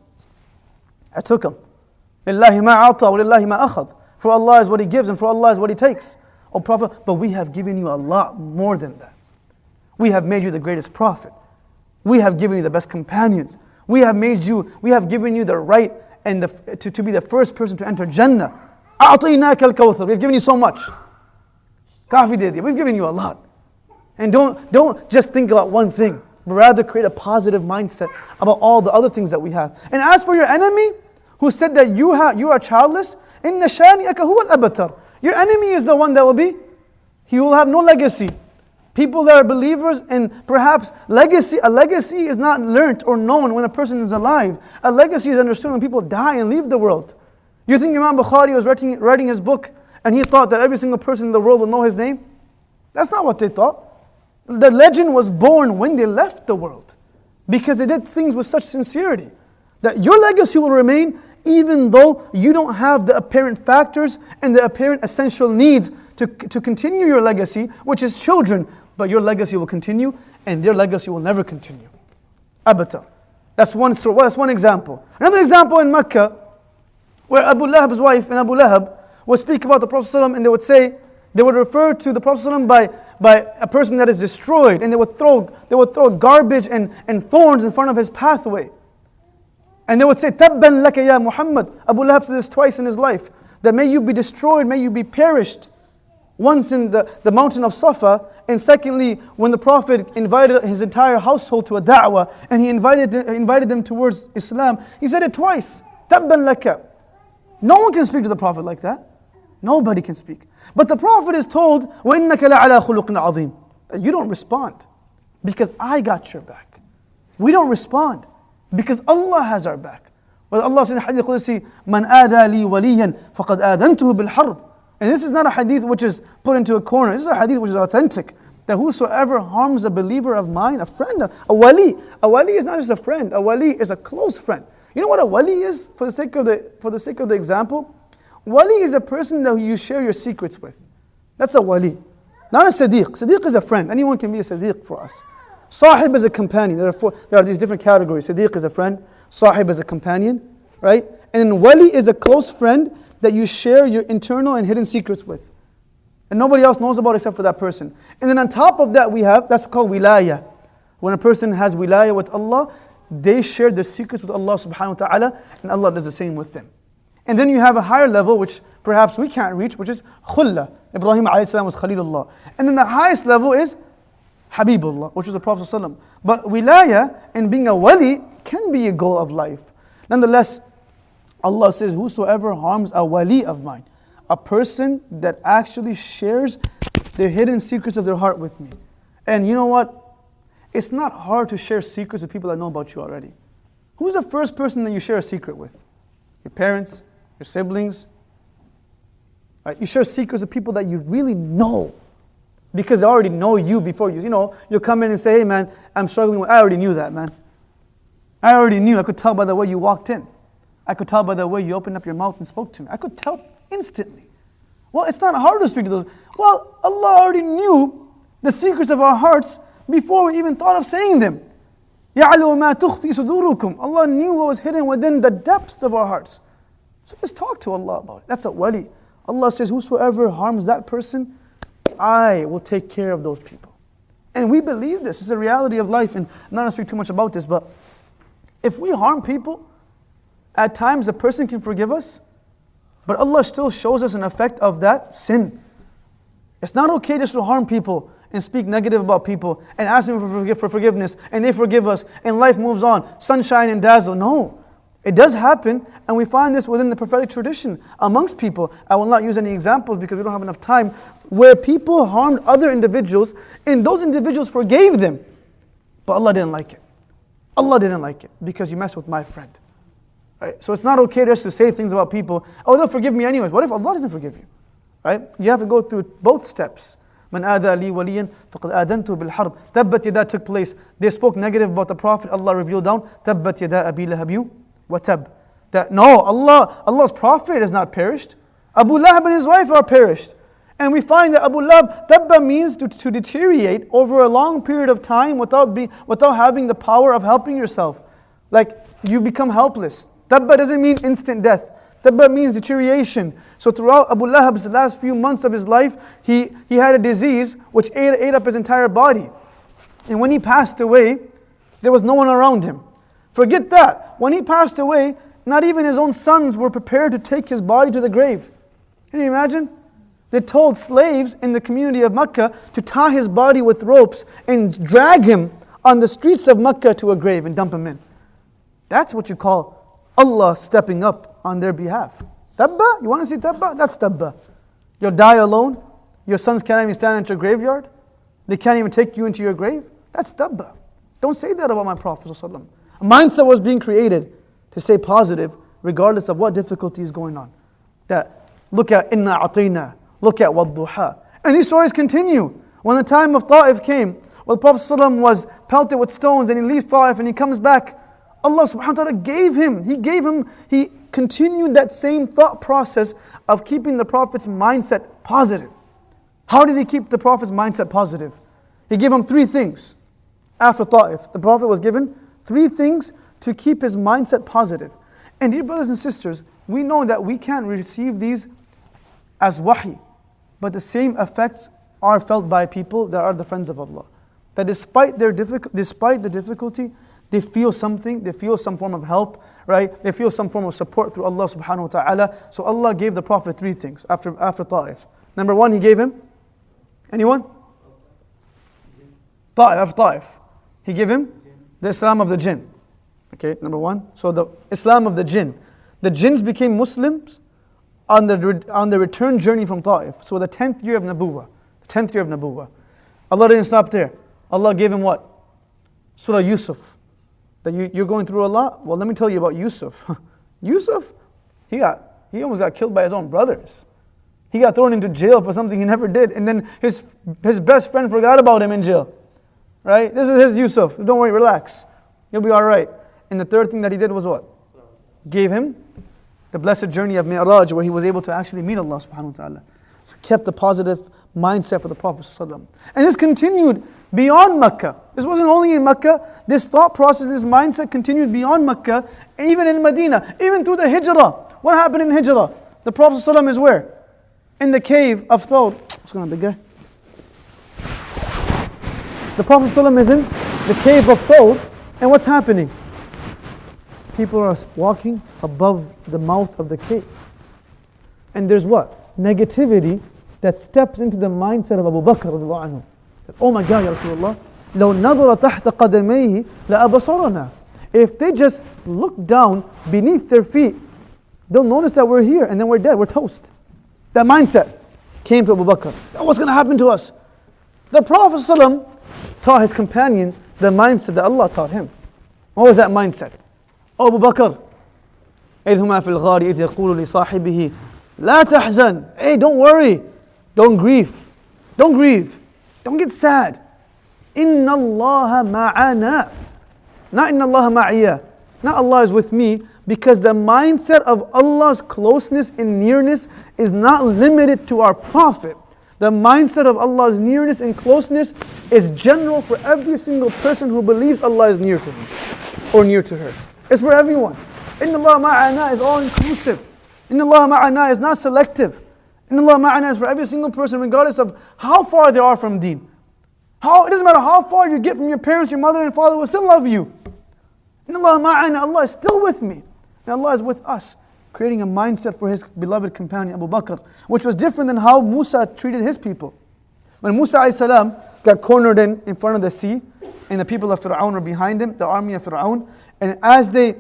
I took him. Lillahi ma a'ta wa lillahi ma akhad. For Allah is what He gives and for Allah is what He takes. O Prophet, but we have given you a lot more than that. We have made you the greatest prophet. We have given you the best companions. We have given you the right and to be the first person to enter Jannah. أَعْطَيْنَاكَ الْكَوْثَرِ. We've given you so much. Kafi de diya. We've given you a lot. And don't just think about one thing, but rather create a positive mindset about all the other things that we have. And as for your enemy, who said that you are childless, إِنَّ شَانِئَكَ هُوَ الْأَبْتَرُ. Your enemy is the one that he will have no legacy. People that are believers, and perhaps a legacy is not learnt or known when a person is alive. A legacy is understood when people die and leave the world. You think Imam Bukhari was writing his book and he thought that every single person in the world will know his name? That's not what they thought. The legend was born when they left the world, because they did things with such sincerity that your legacy will remain even though you don't have the apparent factors and the apparent essential needs to continue your legacy, which is children. But your legacy will continue, and their legacy will never continue. Abata. That's one example. Another example in Mecca, where Abu Lahab's wife and Abu Lahab would speak about the Prophet ﷺ, and they would refer to the Prophet ﷺ by a person that is destroyed, and they would throw garbage and thorns in front of his pathway. And they would say, Tabban laka ya Muhammad. Abu Lahab said this twice in his life, that may you be destroyed, may you be perished. Once in the mountain of Safa, and secondly, when the Prophet invited his entire household to a da'wah, and he invited them towards Islam, he said it twice. Tabban laka. No one can speak to the Prophet like that. Nobody can speak. But the Prophet is told, وَإِنَّكَ لَعَلَىٰ خُلُقٍ عَظِيمٍ. You don't respond, because I got your back. We don't respond, because Allah has our back. Well, Allah says in Hadith Qudsi, مَنْ آذَى لِي وَلِيًّا فَقَدْ آذَنْتُهُ بِالْحَرْبِ. And this is not a hadith which is put into a corner. This is a hadith which is authentic. That whosoever harms a believer of mine, a friend, a wali is not just a friend. A wali is a close friend. You know what a wali is? For the sake of the example, wali is a person that you share your secrets with. That's a wali. Not a sadiq. Sadiq is a friend. Anyone can be a sadiq for us. Sahib is a companion. There are these different categories. Sadiq is a friend. Sahib is a companion. Right? And then wali is a close friend that you share your internal and hidden secrets with. And nobody else knows about except for that person. And then on top of that that's called wilaya. When a person has wilaya with Allah, they share their secrets with Allah subhanahu wa ta'ala, and Allah does the same with them. And then you have a higher level which perhaps we can't reach, which is khulla. Ibrahim alayhi salam was Khalilullah. And then the highest level is Habibullah, which is the Prophet ﷺ. But wilaya and being a wali can be a goal of life. Nonetheless, Allah says, whosoever harms a wali of mine, a person that actually shares the hidden secrets of their heart with me. And you know what? It's not hard to share secrets with people that know about you already. Who's the first person that you share a secret with? Your parents, your siblings. Right? You share secrets with people that you really know, because they already know you before you. You know, you'll come in and say, hey man, I'm struggling with, I already knew that, man. I already knew. I could tell by the way you walked in. I could tell by the way you opened up your mouth and spoke to me. I could tell instantly. Well, it's not hard to speak to those. Well, Allah already knew the secrets of our hearts before we even thought of saying them. يَعْلَمُ مَا تُخْفِي صُدُورُكُمْ. Allah knew what was hidden within the depths of our hearts. So let's talk to Allah about it. That's a wali. Allah says, whosoever harms that person, I will take care of those people. And we believe this. It's a reality of life. And I'm not going to speak too much about this, but if we harm people, at times a person can forgive us, but Allah still shows us an effect of that sin. It's not okay just to harm people and speak negative about people and ask them for forgiveness and they forgive us and life moves on, sunshine and dazzle. No, it does happen, and we find this within the prophetic tradition amongst people. I will not use any examples because we don't have enough time, where people harmed other individuals and those individuals forgave them, but Allah didn't like it. Allah didn't like it because you messed with my friend. Right? So it's not okay just to say things about people, oh, they'll forgive me anyways. What if Allah doesn't forgive you? Right? You have to go through both steps. Man aada li waliyan faqad adantu bil harb. Tabbat yada took place. They spoke negative about the Prophet. Allah revealed down, Tabbat yada abi lahab wa tab. That no, Allah's Prophet is not perished. Abu Lahab and his wife are perished. And we find that Abu Lahab, tabba means to deteriorate over a long period of time without having the power of helping yourself. Like you become helpless. Tabba doesn't mean instant death. Tabba means deterioration. So throughout Abu Lahab's last few months of his life, he had a disease which ate up his entire body. And when he passed away, there was no one around him. Forget that. When he passed away, not even his own sons were prepared to take his body to the grave. Can you imagine? They told slaves in the community of Mecca to tie his body with ropes and drag him on the streets of Mecca to a grave and dump him in. That's what you call Allah stepping up on their behalf. Tabba? You want to see tabba? That's tabba. You'll die alone. Your sons can't even stand at your graveyard. They can't even take you into your grave. That's tabba. Don't say that about my Prophet ﷺ. A mindset was being created to say positive regardless of what difficulty is going on. That look at inna atayna, look at wadduha. And these stories continue. When the time of Ta'if came, when the Prophet ﷺ was pelted with stones and he leaves Ta'if and he comes back, Allah subhanahu wa ta'ala he continued that same thought process of keeping the Prophet's mindset positive. How did he keep the Prophet's mindset positive? He gave him 3 things. After Ta'if, the Prophet was given 3 things to keep his mindset positive. And dear brothers and sisters, we know that we can't receive these as wahi, but the same effects are felt by people that are the friends of Allah. That despite the difficulty, they feel something, they feel some form of help, right? They feel some form of support through Allah subhanahu wa ta'ala. So Allah gave the Prophet 3 things after Ta'if. Number 1, He gave him, anyone? Ta'if. He gave him the Islam of the jinn. Okay, number 1. So the Islam of the jinn. The jinns became Muslims on the return journey from Ta'if. So the 10th year of Nabuwwah. Allah didn't stop there. Allah gave him what? Surah Yusuf. That you're going through a lot? Well, let me tell you about Yusuf. Yusuf, he almost got killed by his own brothers. He got thrown into jail for something he never did. And then his best friend forgot about him in jail. Right? This is his Yusuf. Don't worry, relax. You'll be all right. And the 3rd thing that he did was what? Gave him the blessed journey of Mi'raj, where he was able to actually meet Allah subhanahu wa ta'ala. So kept the positive mindset for the Prophet ﷺ. And this continued beyond Mecca. This wasn't only in Mecca. This thought process, this mindset continued beyond Mecca, even in Medina, even through the Hijrah. What happened in Hijrah? The Prophet ﷺ is where? In the cave of Thawr. What's going on, big guy? The Prophet ﷺ is in the cave of Thawr, and what's happening? People are walking above the mouth of the cave. And there's what? Negativity that steps into the mindset of Abu Bakr radiallahu anhu. Oh my God, Ya Rasulullah, لو نظر تحت قدميه لأبصرنا. If they just look down beneath their feet, they'll notice that we're here and then we're dead, we're toast. That mindset came to Abu Bakr. What's going to happen to us? The Prophet ﷺ taught his companion the mindset that Allah taught him. What was that mindset? Oh Abu Bakr, إِذْ هُمَا فِي الْغَارِ إِذْ يَقُولُ لِصَاحِبِهِ لَا تَحْزَنْ. Hey, don't worry. Don't grieve. Don't grieve. Don't get sad. إِنَّ اللَّهَ مَعَنَا. Not إِنَّ اللَّهَ مَعِيَّ. Not Allah is with me, because the mindset of Allah's closeness and nearness is not limited to our Prophet. The mindset of Allah's nearness and closeness is general for every single person who believes Allah is near to him or near to her. It's for everyone. Inna Allah ma'ana is all inclusive. Inna Allah ma'ana is not selective. Inna Allah ma'ana is for every single person, regardless of how far they are from deen. It doesn't matter how far you get from your parents, your mother and father will still love you. Inna Allah ma'ana, Allah is still with me. And Allah is with us, creating a mindset for his beloved companion Abu Bakr, which was different than how Musa treated his people. When Musa ﷺ got cornered in front of the sea, and the people of Fir'aun were behind him, the army of Fir'aun, and as they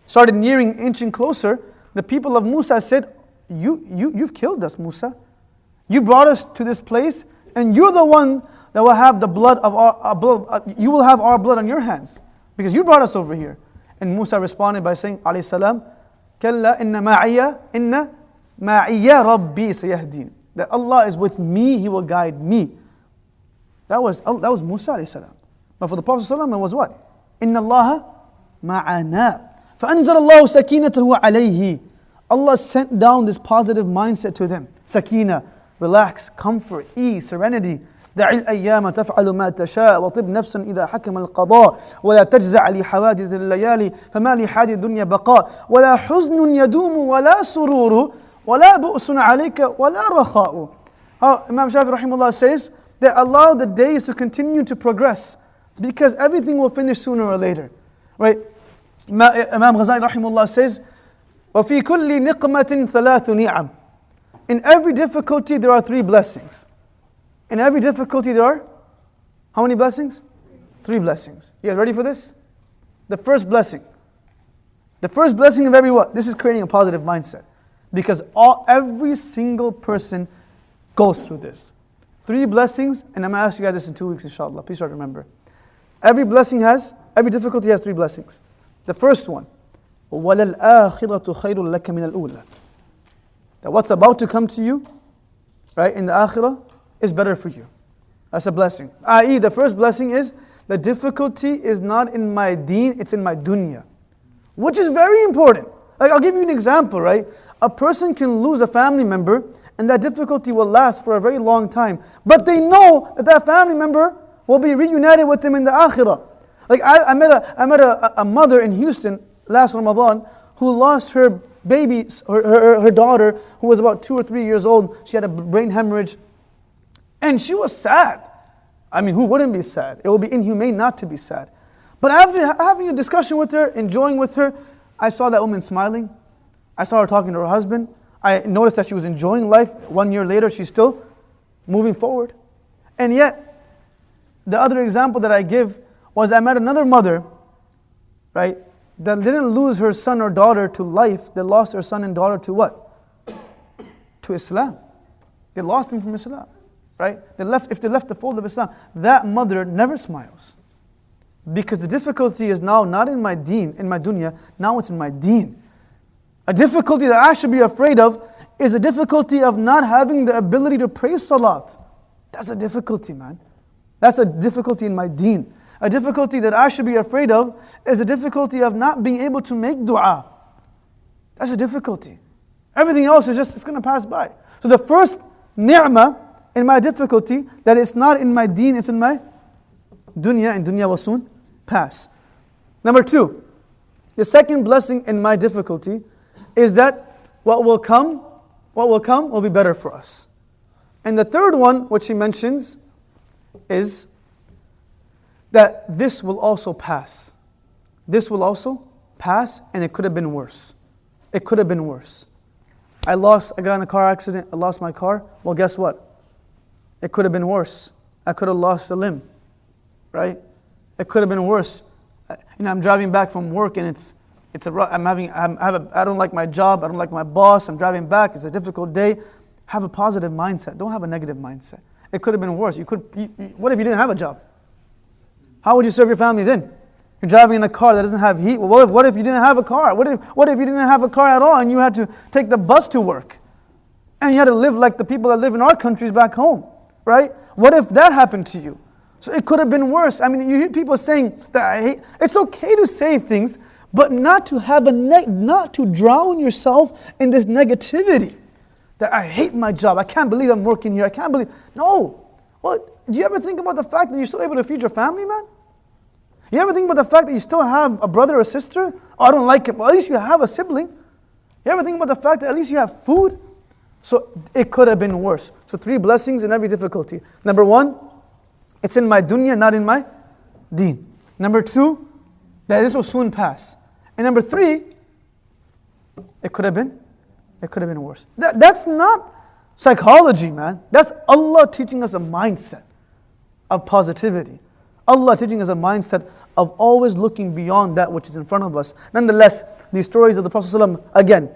started nearing, inching closer, the people of Musa said, You've killed us, Musa. You brought us to this place, and you're the one that will have the blood of you will have our blood on your hands, because you brought us over here. And Musa responded by saying, alayhi salam, Kalla inna ma'iyya rabbi sayahdin. That Allah is with me, He will guide me. That was Musa alayhi salam. But for the Prophet ﷺ, it was what? Inna Allah ma'ana. فَأَنزَلَ اللَّهُ سَكِينَتَهُ عَلَيْهِ. Allah sent down this positive mindset to them. Sakina, relax, comfort, ease, serenity. دع الأيام تفعل ما تشاء وطب نفسا إذا حكم القضاء ولا تجزع لحوادث الليالي فما لحادث الدنيا بقاء ولا حزن يدوم ولا سرور ولا بؤس عليك ولا رخاء. Imam Shafi rahimahullah says that allow the days to continue to progress, because everything will finish sooner or later. Right? Imam Ghazali rahimahullah says, وَفِي كُلِّ نِقْمَةٍ ثَلَاثُ نِعَمٍ. In every difficulty there are 3 blessings. In every difficulty there are, how many blessings? 3 blessings. You guys ready for this? The first blessing. The first blessing of every what? This is creating a positive mindset. Because every single person goes through this. 3 blessings, and I'm going to ask you guys this in 2 weeks, inshallah. Please try to remember. Every difficulty has 3 blessings. The first one, وَلَلْآخِرَةُ خَيْرٌ لَكَ مِنَ الْأُولَى. That what's about to come to you, right, in the akhirah, is better for you. That's a blessing. I.e., the first blessing is, the difficulty is not in my deen, it's in my dunya. Which is very important. Like, I'll give you an example, right? A person can lose a family member, and that difficulty will last for a very long time. But they know that family member will be reunited with them in the akhirah. Like, I met a mother in Houston last Ramadan who lost her baby, her daughter, who was about 2 or 3 years old. She had a brain hemorrhage. And she was sad. I mean, who wouldn't be sad? It would be inhumane not to be sad. But after having a discussion with her, enjoying with her, I saw that woman smiling. I saw her talking to her husband. I noticed that she was enjoying life. 1 year later, she's still moving forward. And yet, the other example that I give was I met another mother, right, that didn't lose her son or daughter to life. They lost their son and daughter to what? To Islam. They lost them from Islam. Right? If they left the fold of Islam, that mother never smiles. Because the difficulty is now not in my deen, in my dunya, now it's in my deen. A difficulty that I should be afraid of is a difficulty of not having the ability to pray salat. That's a difficulty, man. That's a difficulty in my deen. A difficulty that I should be afraid of is a difficulty of not being able to make dua. That's a difficulty. Everything else is it's going to pass by. So the first ni'mah in my difficulty, that it's not in my deen, it's in my dunya, and dunya will soon pass. Number 2, the second blessing in my difficulty is that what will come will be better for us. And the third one, which he mentions, is that this will also pass. This will also pass, and it could have been worse. It could have been worse. I got in a car accident, I lost my car. Well, guess what? It could have been worse. I could have lost a limb, right? It could have been worse. I'm driving back from work and it's I don't like my job, I don't like my boss, I'm driving back, it's a difficult day. Have a positive mindset. Don't have a negative mindset. It could have been worse. What if you didn't have a job? How would you serve your family then? You're driving in a car that doesn't have heat. Well, what if you didn't have a car? What if you didn't have a car at all and you had to take the bus to work? And you had to live like the people that live in our countries back home, right? What if that happened to you? So it could have been worse. I mean, you hear people saying that it's okay to say things, but not to drown yourself in this negativity. That I hate my job, I can't believe I'm working here, I can't believe. No. Well, do you ever think about the fact that you're still able to feed your family, man? You ever think about the fact that you still have a brother or sister? Oh, I don't like it. Well, at least you have a sibling. You ever think about the fact that at least you have food? So it could have been worse. So 3 blessings in every difficulty. Number 1, it's in my dunya, not in my deen. Number 2, that this will soon pass. And number 3, it could have been worse. That's not psychology, man. That's Allah teaching us a mindset of positivity. Allah teaching us a mindset of always looking beyond that which is in front of us. Nonetheless, these stories of the Prophet ﷺ, again,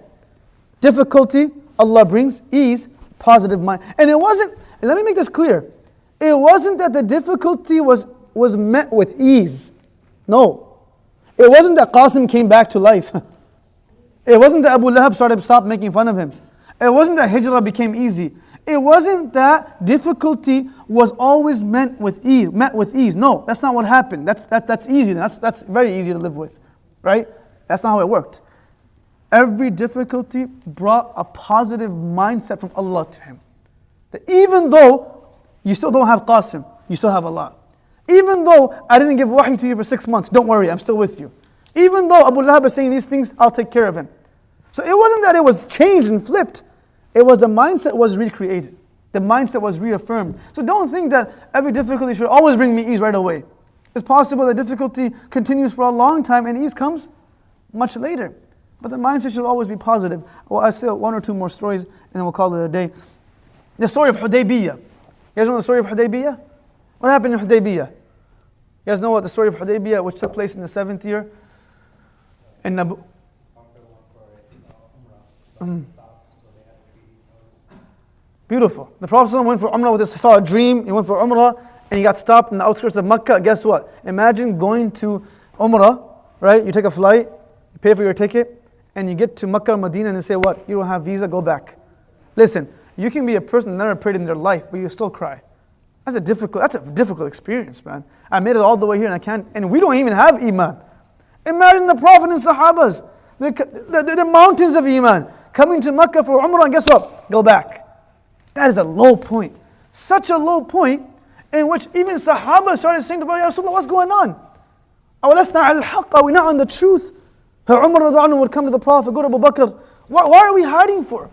difficulty, Allah brings ease, positive mind. And it wasn't, let me make this clear, it wasn't that the difficulty was met with ease. No. It wasn't that Qasim came back to life. It wasn't that Abu Lahab stopped making fun of him. It wasn't that hijrah became easy. It wasn't that difficulty was always met with ease. No, that's not what happened. That's easy. That's very easy to live with, right? That's not how it worked. Every difficulty brought a positive mindset from Allah to him. That even though you still don't have Qasim, you still have Allah. Even though I didn't give wahi to you for 6 months, don't worry, I'm still with you. Even though Abu Lahab is saying these things, I'll take care of him. So it wasn't that it was changed and flipped. It was the mindset was recreated. The mindset was reaffirmed. So don't think that every difficulty should always bring me ease right away. It's possible that difficulty continues for a long time and ease comes much later. But the mindset should always be positive. Well, I'll say 1 or 2 more stories and then we'll call it a day. The story of Hudaybiyah. You guys know the story of Hudaybiyah? What happened in Hudaybiyah? You guys know what the story of Hudaybiyah, which took place in the 7th year? In Nabu. Beautiful. The Prophet ﷺ went for Umrah saw a dream. He went for Umrah and he got stopped in the outskirts of Mecca. Guess what? Imagine going to Umrah, right? You take a flight, you pay for your ticket, and you get to Mecca or Medina and they say, what? You don't have visa, go back. Listen, you can be a person that never prayed in their life, but you still cry. That's a difficult experience, man. I made it all the way here and we don't even have Iman. Imagine the Prophet and Sahabas. They're mountains of Iman. Coming to Mecca for Umrah and guess what? Go back. That is a low point. Such a low point in which even Sahaba started saying to Ya Rasulullah, what's going on? Are we not on the truth? Umar would come to the Prophet, go to Abu Bakr. Why are we hiding for?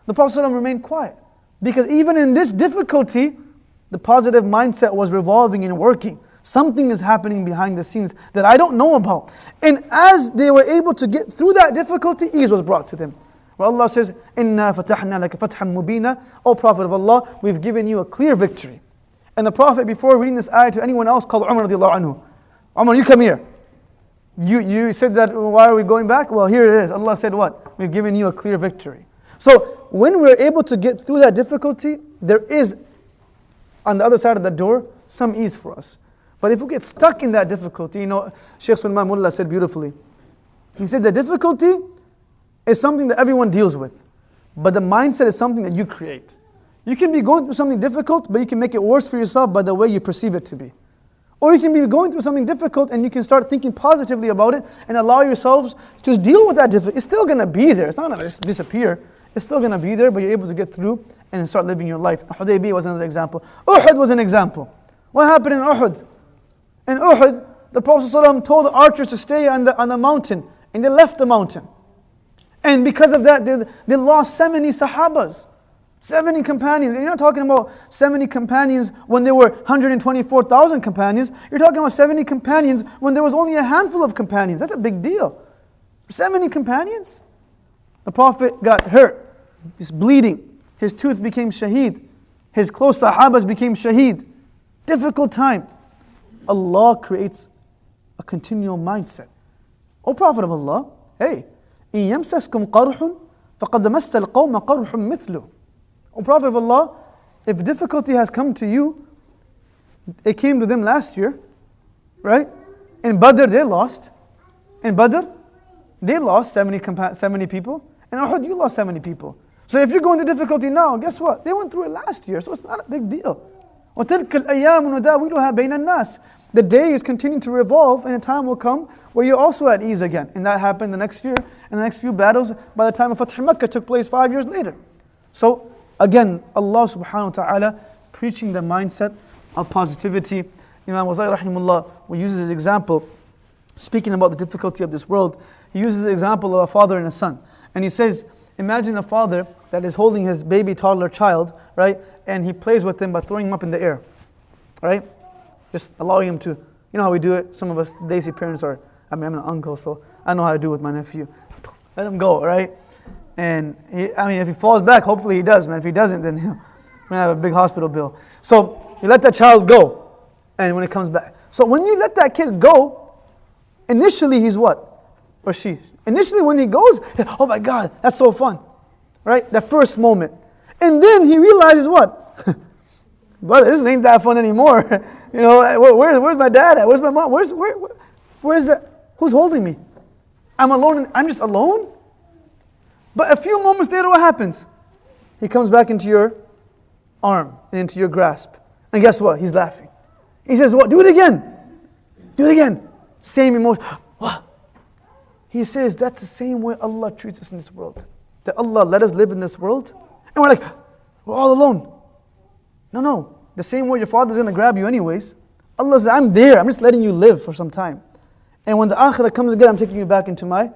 The Prophet remained quiet. Because even in this difficulty, the positive mindset was revolving and working. Something is happening behind the scenes that I don't know about. And as they were able to get through that difficulty, ease was brought to them. Where Allah says, "Inna fatahna laka fathan mubina." O Prophet of Allah, we've given you a clear victory. And the Prophet, before reading this ayah to anyone else, called Umar radiallahu anhu. Umar, you come here. You said that, why are we going back? Well, here it is. Allah said what? We've given you a clear victory. So when we're able to get through that difficulty, there is, on the other side of the door, some ease for us. But if we get stuck in that difficulty, Shaykh Sulman Mullah said beautifully. He said the difficulty is something that everyone deals with. But the mindset is something that you create. You can be going through something difficult, but you can make it worse for yourself by the way you perceive it to be. Or you can be going through something difficult and you can start thinking positively about it and allow yourselves to deal with that difficulty. It's still going to be there. It's not going to just disappear. It's still going to be there, but you're able to get through and start living your life. Hudaybiyah was another example. Uhud was an example. What happened in Uhud? In Uhud, the Prophet ﷺ told the archers to stay on the mountain, and they left the mountain. And because of that, they lost 70 Sahabas, 70 companions. And you're not talking about 70 companions when there were 124,000 companions. You're talking about 70 companions when there was only a handful of companions. That's a big deal. 70 companions? The Prophet got hurt. He's bleeding. His tooth became shaheed. His close Sahabas became shaheed. Difficult time. Allah creates a continual mindset. O Prophet of Allah, Hey, إِن يَمْسَسْكُمْ قَرْحٌ فَقَدْ مَسَّ الْقَوْمَ قَرْحٌ مِثْلُهُ. O Prophet of Allah, if difficulty has come to you, it came to them last year, right? In Badr they lost. In Badr, they lost 70 people. In Uhud, you lost 70 people. So if you're going through difficulty now, guess what? They went through it last year, so it's not a big deal. وَتِلْكَ الْأَيَّامُ نُدَاوِلُهَا بَيْنَ النَّاسِ. The days continue to revolve, and a time will come where you're also at ease again. And that happened the next year, and the next few battles by the time of Fath Makkah took place 5 years later. So again, Allah subhanahu wa ta'ala preaching the mindset of positivity. Imam Wazai rahimullah uses his example, speaking about the difficulty of this world. He uses the example of a father and a son. And he says, imagine a father that is holding his baby toddler child, right? And he plays with him by throwing him up in the air, right? Just allowing him to, you know how we do it? Some of us Desi parents are, I'm an uncle, so I know how to do it with my nephew. Let him go, right? And if he falls back, hopefully he does, man. If he doesn't, then we're going to have a big hospital bill. So you let that child go, and when it comes back. So when you let that kid go, initially he's what? Or she. Initially when he goes, oh my God, that's so fun, right? That first moment. And then he realizes what? Brother, this ain't that fun anymore. You know, where's my dad at? Where's my mom? Where's the, who's holding me? I'm alone, I'm just alone? But a few moments later, what happens? He comes back into your arm, and into your grasp. And guess what? He's laughing. He says, what? Do it again. Do it again. Same emotion. What? He says, that's the same way Allah treats us in this world. That Allah let us live in this world, and we're like, we're all alone. No. The same way your father's going to grab you anyways. Allah says, I'm there. I'm just letting you live for some time. And when the akhirah comes again, I'm taking you back into my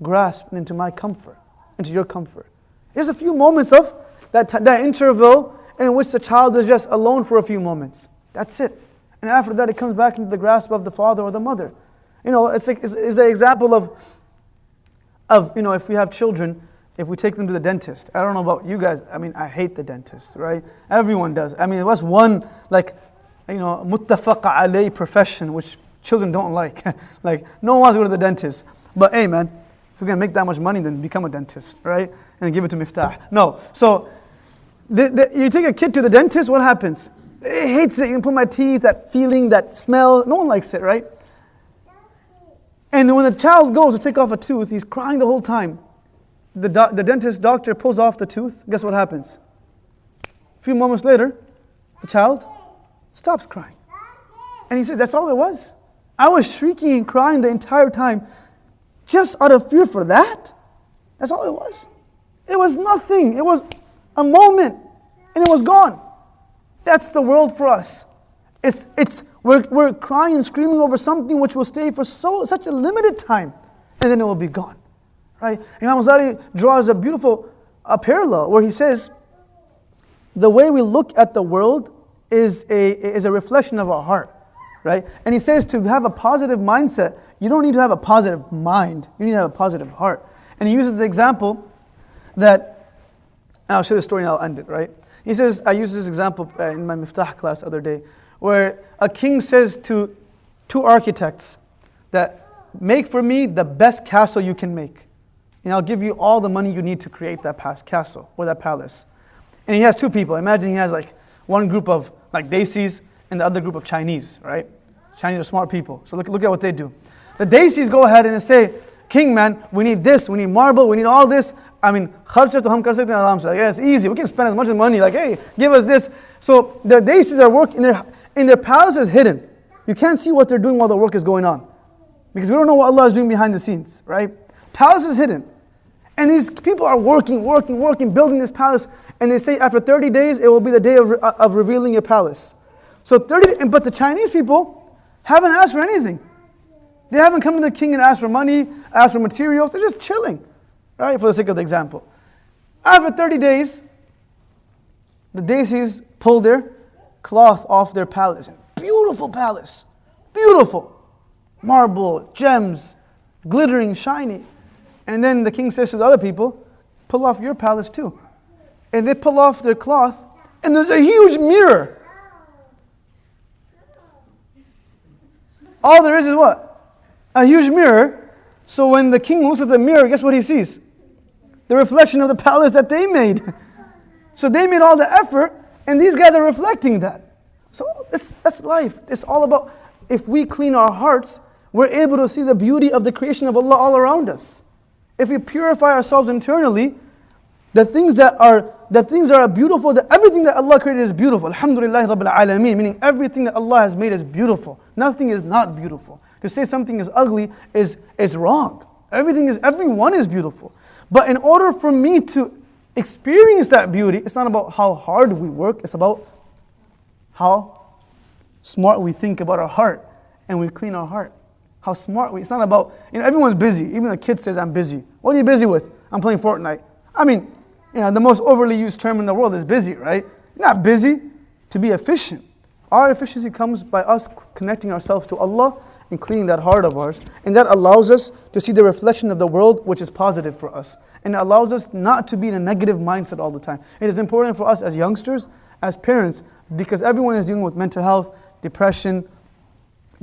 grasp and into my comfort, into your comfort. There's a few moments of that interval in which the child is just alone for a few moments. That's it. And after that, it comes back into the grasp of the father or the mother. You know, it's an example of, you know, if we have children, if we take them to the dentist. I don't know about you guys. I mean, I hate the dentist, right? Everyone does. I mean, it was one, like, you know, muttafaq alayh profession, which children don't like. Like, no one wants to go to the dentist. But hey, man, if we're going to make that much money, then become a dentist, right? And give it to Miftah. No. So, you take a kid to the dentist, what happens? It hates it. You put my teeth, that feeling, that smell. No one likes it, right? And when the child goes to take off a tooth, he's crying the whole time. The dentist doctor pulls off the tooth. Guess what happens? A few moments later, the child stops crying. And he says, that's all it was? I was shrieking and crying the entire time just out of fear for that? That's all it was? It was nothing. It was a moment and it was gone. That's the world for us. We're crying and screaming over something which will stay for such a limited time, and then it will be gone. Right? Imam Ghazali draws a beautiful parallel where he says, the way we look at the world is a reflection of our heart. Right? And he says to have a positive mindset, you don't need to have a positive mind, you need to have a positive heart. And he uses the example that, and I'll share the story and I'll end it, right? He says, I used this example in my Miftah class the other day, where a king says to two architects that make for me the best castle you can make. And I'll give you all the money you need to create that castle or that palace. And he has two people. Imagine he has like one group of like Desis and the other group of Chinese, right? Chinese are smart people. So look at what they do. The Desis go ahead and say, King, man, we need this, we need marble, we need all this. I mean, kharcha to hum kar sakte hain aram se. Yeah, it's easy. We can spend as much money. Like, hey, give us this. So the Desis are working in their palace is hidden. You can't see what they're doing while the work is going on, because we don't know what Allah is doing behind the scenes, right? Palace is hidden. And these people are working, building this palace. And they say after 30 days, it will be the day of revealing your palace. So but the Chinese people haven't asked for anything. They haven't come to the king and asked for money, asked for materials. They're just chilling, right? For the sake of the example. After 30 days, the Desis pull their cloth off their palace. Beautiful palace. Beautiful. Marble, gems, glittering, shiny. And then the king says to the other people, pull off your palace too. And they pull off their cloth, and there's a huge mirror. All there is what? A huge mirror. So when the king looks at the mirror, guess what he sees? The reflection of the palace that they made. So they made all the effort, and these guys are reflecting that. So that's life. It's all about, if we clean our hearts, we're able to see the beauty of the creation of Allah all around us. If we purify ourselves internally, the things that are beautiful, everything that Allah created is beautiful. Alhamdulillah Rabbil Alameen, meaning everything that Allah has made is beautiful. Nothing is not beautiful. To say something is ugly is wrong. Everyone is beautiful. But in order for me to experience that beauty, it's not about how hard we work, it's about how smart we think about our heart and we clean our heart. How smart it's not about, everyone's busy. Even the kid says, I'm busy. What are you busy with? I'm playing Fortnite. I mean, the most overly used term in the world is busy, right? You're not busy to be efficient. Our efficiency comes by us connecting ourselves to Allah and cleaning that heart of ours. And that allows us to see the reflection of the world, which is positive for us. And it allows us not to be in a negative mindset all the time. It is important for us as youngsters, as parents, because everyone is dealing with mental health, depression,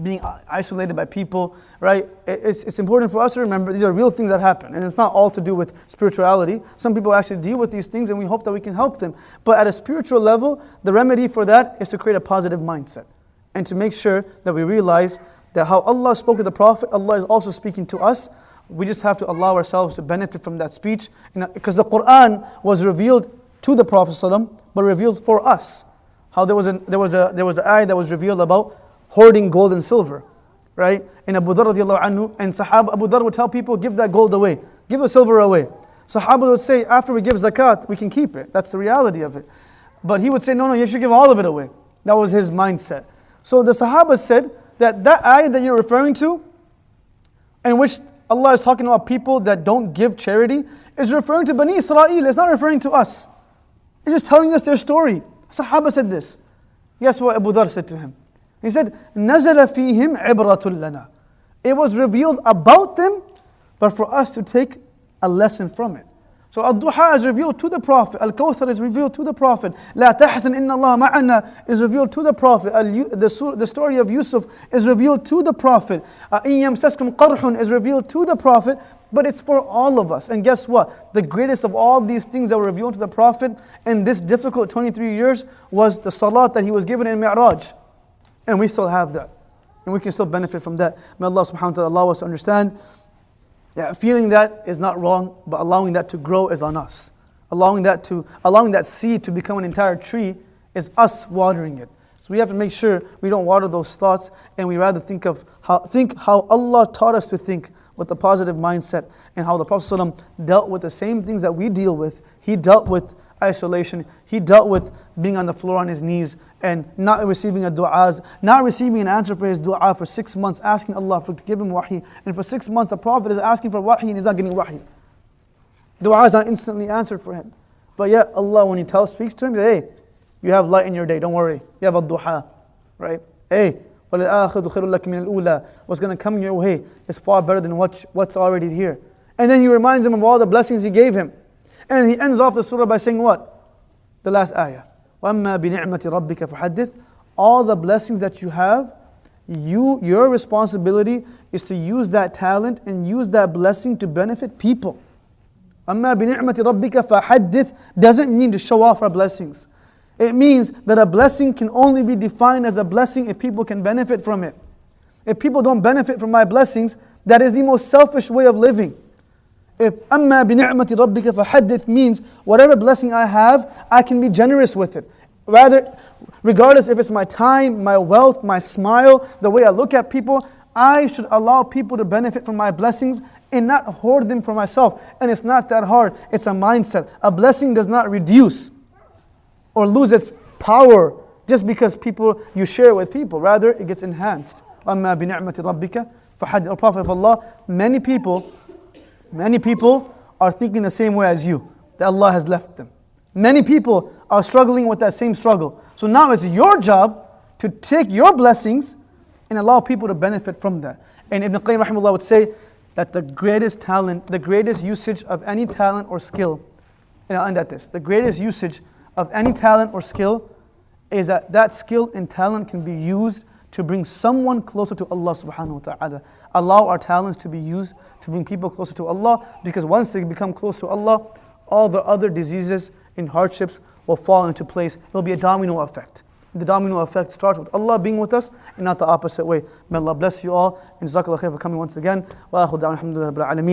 being isolated by people, right? It's important for us to remember these are real things that happen. And it's not all to do with spirituality. Some people actually deal with these things and we hope that we can help them. But at a spiritual level, the remedy for that is to create a positive mindset. And to make sure that we realize that how Allah spoke to the Prophet, Allah is also speaking to us. We just have to allow ourselves to benefit from that speech. Because the Quran was revealed to the Prophet ﷺ, but revealed for us. How there was an ayah that was revealed about hoarding gold and silver, right? And Abu Dharr radiallahu anhu, and Sahaba, Abu Dharr would tell people, give that gold away, give the silver away. Sahaba would say, after we give zakat, we can keep it. That's the reality of it. But he would say, no, you should give all of it away. That was his mindset. So the Sahaba said that ayah that you're referring to, in which Allah is talking about people that don't give charity, is referring to Bani Israel. It's not referring to us. It's just telling us their story. Sahaba said this. Guess what Abu Dharr said to him? He said, نَزَلَ فِيهِمْ عِبْرَةٌ لَنَا. It was revealed about them, but for us to take a lesson from it. So Ad-Duha is revealed to the Prophet. Al-Kawthar is revealed to the Prophet. لَا تَحْزَنْ إِنَّ اللَّهَ مَعَنَا is revealed to the Prophet. The story of Yusuf is revealed to the Prophet. إِن يَمْسَسْكُمْ قَرْحٌ is revealed to the Prophet. But it's for all of us. And guess what? The greatest of all these things that were revealed to the Prophet in this difficult 23 years was the salat that he was given in Mi'raj. And we still have that. And we can still benefit from that. May Allah subhanahu wa ta'ala allow us to understand that feeling that is not wrong, but allowing that to grow is on us. Allowing that seed to become an entire tree is us watering it. So we have to make sure we don't water those thoughts, and we rather think how Allah taught us to think, with a positive mindset, and how the Prophet ﷺ dealt with the same things that we deal with. He dealt with isolation. He dealt with being on the floor on his knees and not receiving a du'as, not receiving an answer for his du'a for 6 months, asking Allah to give him wahi. And for 6 months the Prophet is asking for wahi and he's not getting wahi. Du'a is not instantly answered for him. But yet Allah, when He speaks to him, he says, hey, you have light in your day, don't worry. You have a duha, right? Hey, وَالْآخِرُ خَيْرٌ لَكَ مِنَ الْأُولَى. What's going to come your way is far better than what's already here. And then He reminds him of all the blessings He gave him. And He ends off the surah by saying what? The last ayah. وَأَمَّا بِنِعْمَةِ رَبِّكَ فَحَدِّثْ. All the blessings that you have, your responsibility is to use that talent and use that blessing to benefit people. أَمَّا بِنِعْمَةِ رَبِّكَ فَحَدِّثْ doesn't mean to show off our blessings. It means that a blessing can only be defined as a blessing if people can benefit from it. If people don't benefit from my blessings, that is the most selfish way of living. If أَمَّا بِنِعْمَةِ رَبِّكَ فَحَدِّثْ means whatever blessing I have, I can be generous with it. Rather, regardless if it's my time, my wealth, my smile, the way I look at people, I should allow people to benefit from my blessings and not hoard them for myself. And it's not that hard. It's a mindset. A blessing does not reduce or lose its power just because you share it with people. Rather, it gets enhanced. أَمَّا بِنِعْمَةِ رَبِّكَ فَحَدِّثْ. O Prophet of Allah, many people are thinking the same way as you, that Allah has left them. Many people are struggling with that same struggle. So now it's your job to take your blessings and allow people to benefit from that. And Ibn Qayyim rahimahullah would say that the greatest talent, the greatest usage of any talent or skill, and I'll end at this, the greatest usage of any talent or skill is that skill and talent can be used to bring someone closer to Allah subhanahu wa ta'ala. allow our talents to be used to bring people closer to Allah, because once they become close to Allah, all the other diseases and hardships will fall into place. It will be a domino effect. The domino effect starts with Allah being with us and not the opposite way. May Allah bless you all, and Jazakallah khair for coming once again. Wa akhu da'wana alhamdulillahi rabbil alameen.